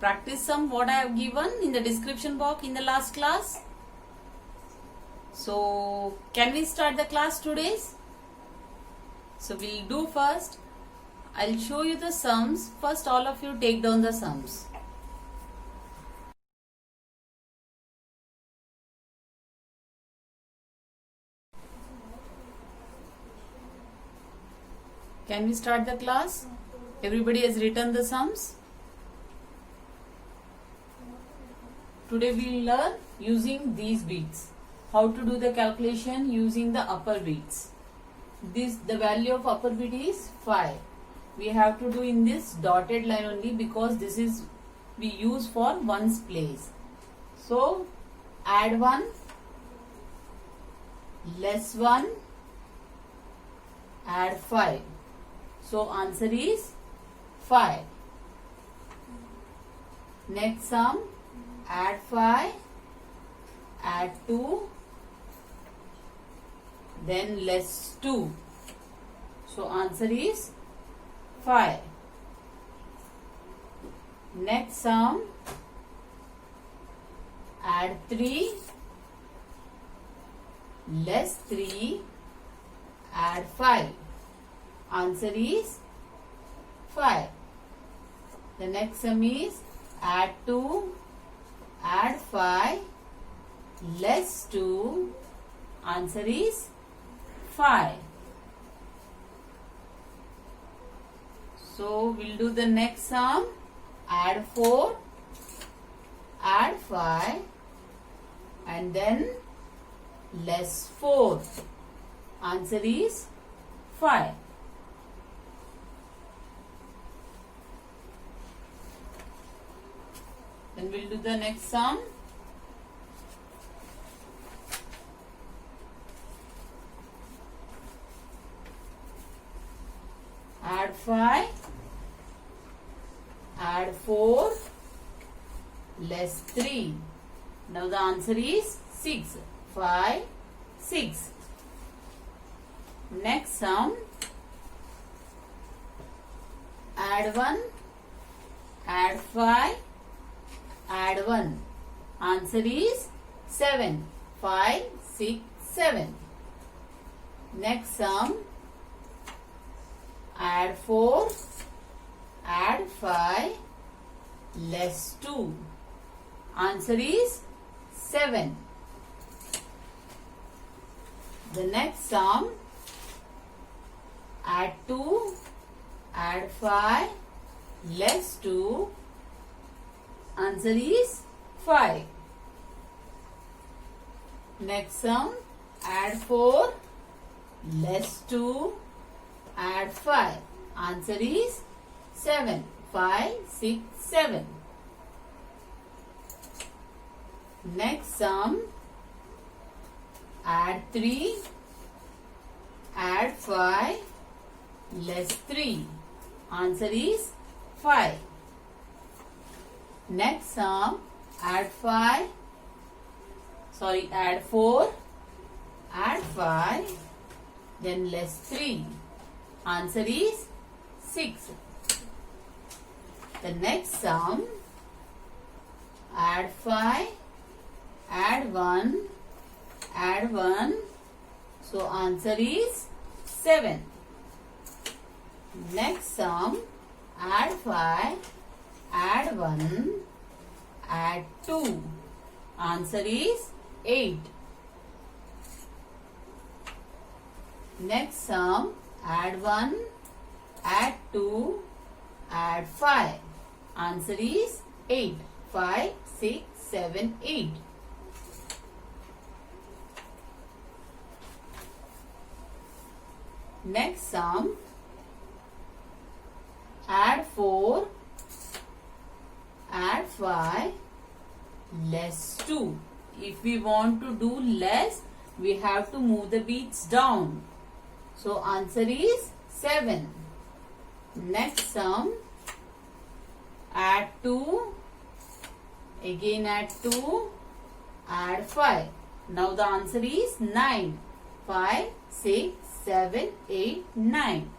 Practice some what I have given in the description box in the last class. So can we start the class today? So we'll do first. I'll show you the sums. First all of you take down the sums. Can we start the class? Everybody has written the sums. Today we will learn using these beads. How to do the calculation using the upper beads. The value of upper bead is 5. We have to do in this dotted line only because this is we use for ones place. So add 1, less 1, add 5. So answer is 5. Next sum, add 5, add 2, then less 2. So answer is 5. Next sum, add 3, less 3, add 5. Answer is 5. The next sum is add 2, add 5, less 2. Answer is 5. So we'll do the next sum. Add 4, add 5, and then less 4. Answer is 5. Then we'll do the next sum. Add 5, add 4, less 3. Now the answer is 6. 5, 6. Next sum. Add 1, add 5, add 1. Answer is 7. 5, 6, 7. Next sum. Add 4, add 5, less 2. Answer is 7. The next sum. Add 2, add 5, less 2. Answer is 5. Next sum. Add 4, less 2, add 5. Answer is 7. 5, 6, 7. Next sum. Add 3, add 5, less 3. Answer is 5. Next sum. Add 4, add 5, then less 3. Answer is 6. The next sum. Add 5, add 1, add 1. So answer is 7. Next sum. Add 5, add 1, add 2. Answer is 8. Next sum. Add 1, add 2, add 5. Answer is 8. 5, 6, 7, 8. Next sum. Add 4, add 5, less 2. If we want to do less, we have to move the beads down. So answer is 7. Next sum. Add 2, again add 2, add 5. Now the answer is 9. 5, 6, 7, 8, 9.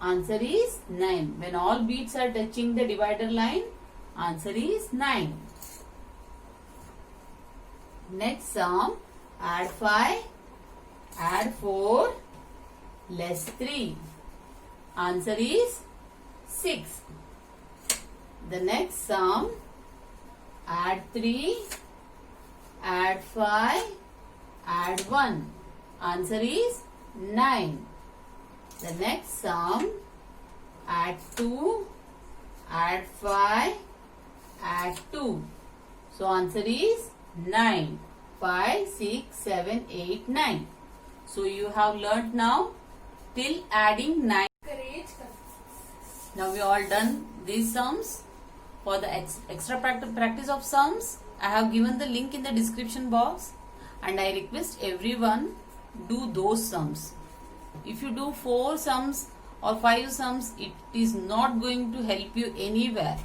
Answer is 9. When all beads are touching the divider line, Answer is 9. Next sum, add 5, add 4, less 3. Answer is 6. The next sum, add 3, add 5, add 1. Answer is 9. The next sum, add 2, add 5, add 2. So answer is 9. 5, 6, 7, 8, 9. So you have learnt now till adding 9. Now we all done these sums. For the extra practice of sums, I have given the link in the description box, and I request everyone do those sums. If you do 4 sums or 5 sums, it is not going to help you anywhere.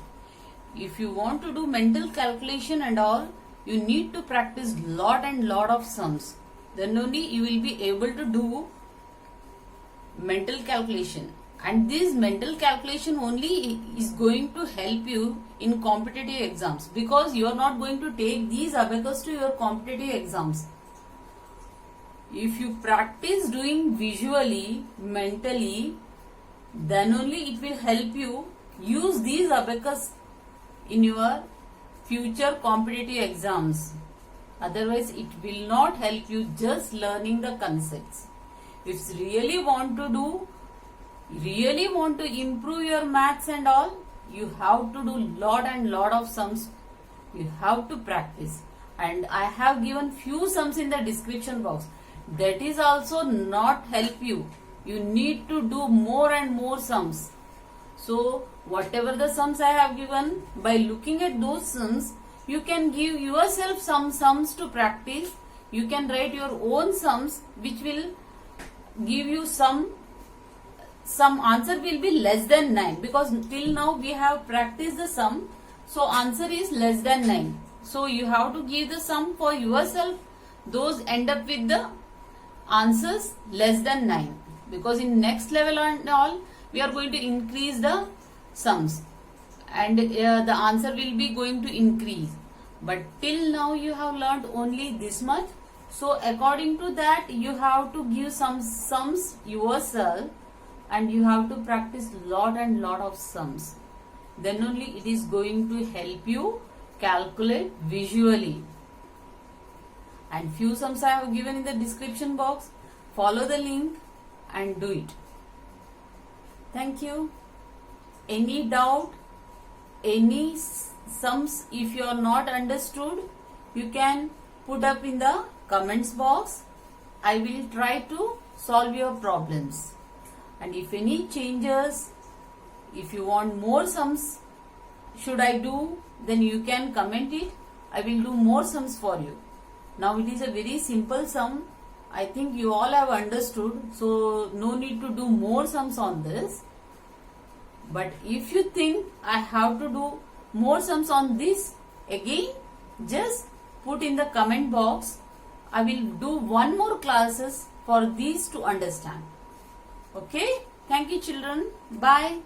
If you want to do mental calculation and all, you need to practice lot and lot of sums. Then only you will be able to do mental calculation. And this mental calculation only is going to help you in competitive exams, because you are not going to take these abacus to your competitive exams. If you practice doing visually, mentally, then only it will help you use these abacus in your future competitive exams. Otherwise, it will not help you just learning the concepts. If you really want to improve your maths and all, you have to do lot and lot of sums. You have to practice. And I have given few sums in the description box. That is also not help you. You need to do more and more sums. So whatever the sums I have given, by looking at those sums, you can give yourself some sums to practice. You can write your own sums which will give you some answer will be less than 9, because till now we have practiced the sum, so answer is less than 9. So you have to give the sum for yourself. Those end up with the answers less than 9, because in next level and all we are going to increase the sums, and the answer will be going to increase. But till now you have learned only this much. So according to that, you have to give some sums yourself, and you have to practice lot and lot of sums. Then only it is going to help you calculate visually. And few sums I have given in the description box. Follow the link and do it. Thank you. Any doubt, any sums if you are not understood, you can put up in the comments box. I will try to solve your problems. And if any changes, if you want more sums should I do, then you can comment it. I will do more sums for you. Now it is a very simple sum. I think you all have understood. So no need to do more sums on this. But if you think I have to do more sums on this, again just put in the comment box. I will do one more classes for these to understand. Okay? Thank you children. Bye.